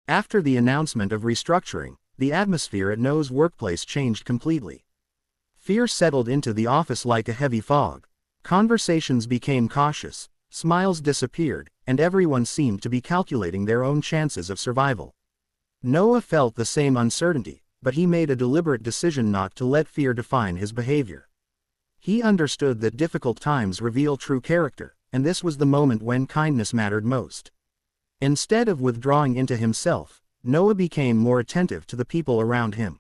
After the announcement of restructuring, the atmosphere at Noah's workplace changed completely. Fear settled into the office like a heavy fog. Conversations became cautious, smiles disappeared, and everyone seemed to be calculating their own chances of survival. Noah felt the same uncertainty, but he made a deliberate decision not to let fear define his behavior. He understood that difficult times reveal true character, and this was the moment when kindness mattered most. Instead of withdrawing into himself, Noah became more attentive to the people around him.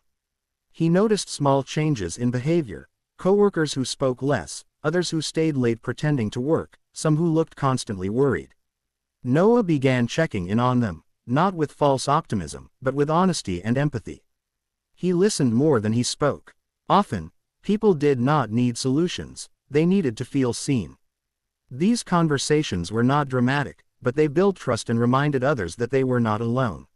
He noticed small changes in behavior: coworkers who spoke less, others who stayed late pretending to work, some who looked constantly worried. Noah began checking in on them, not with false optimism, but with honesty and empathy. He listened more than he spoke. Often, people did not need solutions, they needed to feel seen. These conversations were not dramatic, but they built trust and reminded others that they were not alone.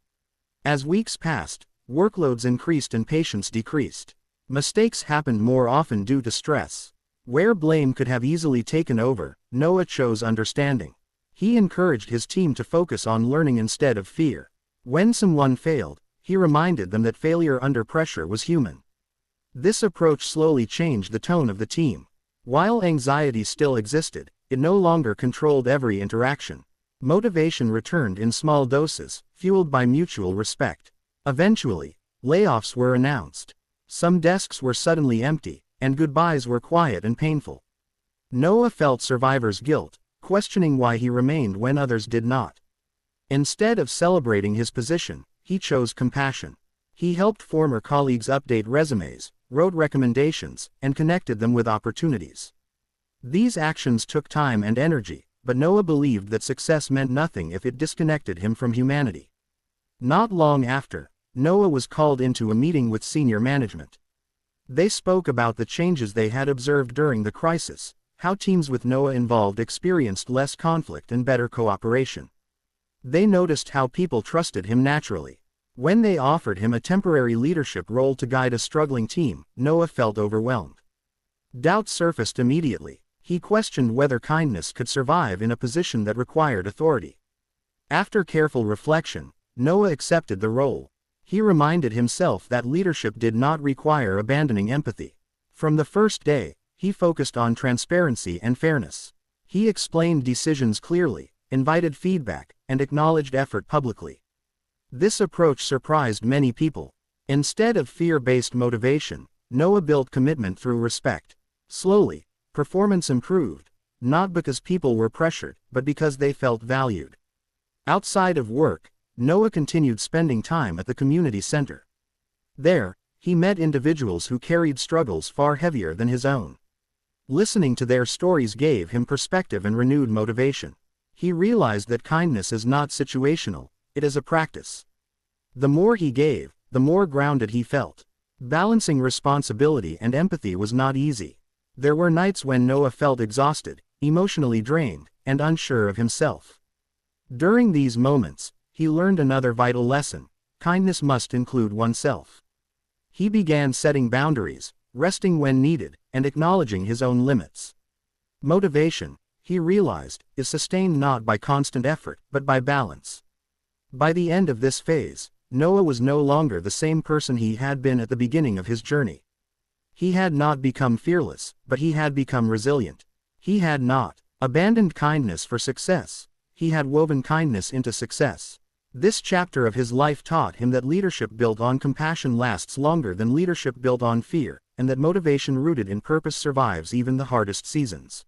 As weeks passed, workloads increased and patience decreased. Mistakes happened more often due to stress. Where blame could have easily taken over, Noah chose understanding. He encouraged his team to focus on learning instead of fear. When someone failed, he reminded them that failure under pressure was human. This approach slowly changed the tone of the team. While anxiety still existed, it no longer controlled every interaction. Motivation returned in small doses, fueled by mutual respect. Eventually, layoffs were announced. Some desks were suddenly empty, and goodbyes were quiet and painful. Noah felt survivor's guilt, questioning why he remained when others did not. Instead of celebrating his position, he chose compassion. He helped former colleagues update resumes, wrote recommendations, and connected them with opportunities. These actions took time and energy, but Noah believed that success meant nothing if it disconnected him from humanity. Not long after, Noah was called into a meeting with senior management. They spoke about the changes they had observed during the crisis, how teams with Noah involved experienced less conflict and better cooperation. They noticed how people trusted him naturally. When they offered him a temporary leadership role to guide a struggling team, Noah felt overwhelmed. Doubt surfaced immediately. He questioned whether kindness could survive in a position that required authority. After careful reflection, Noah accepted the role. He reminded himself that leadership did not require abandoning empathy. From the first day, he focused on transparency and fairness. He explained decisions clearly, invited feedback, and acknowledged effort publicly. This approach surprised many people. Instead of fear-based motivation, Noah built commitment through respect. Slowly, performance improved, not because people were pressured, but because they felt valued. Outside of work, Noah continued spending time at the community center. There, he met individuals who carried struggles far heavier than his own. Listening to their stories gave him perspective and renewed motivation. He realized that kindness is not situational, it is a practice. The more he gave, the more grounded he felt. Balancing responsibility and empathy was not easy. There were nights when Noah felt exhausted, emotionally drained, and unsure of himself. During these moments, he learned another vital lesson: kindness must include oneself. He began setting boundaries, resting when needed, and acknowledging his own limits. Motivation, he realized, is sustained not by constant effort, but by balance. By the end of this phase, Noah was no longer the same person he had been at the beginning of his journey. He had not become fearless, but he had become resilient. He had not abandoned kindness for success. He had woven kindness into success. This chapter of his life taught him that leadership built on compassion lasts longer than leadership built on fear, and that motivation rooted in purpose survives even the hardest seasons.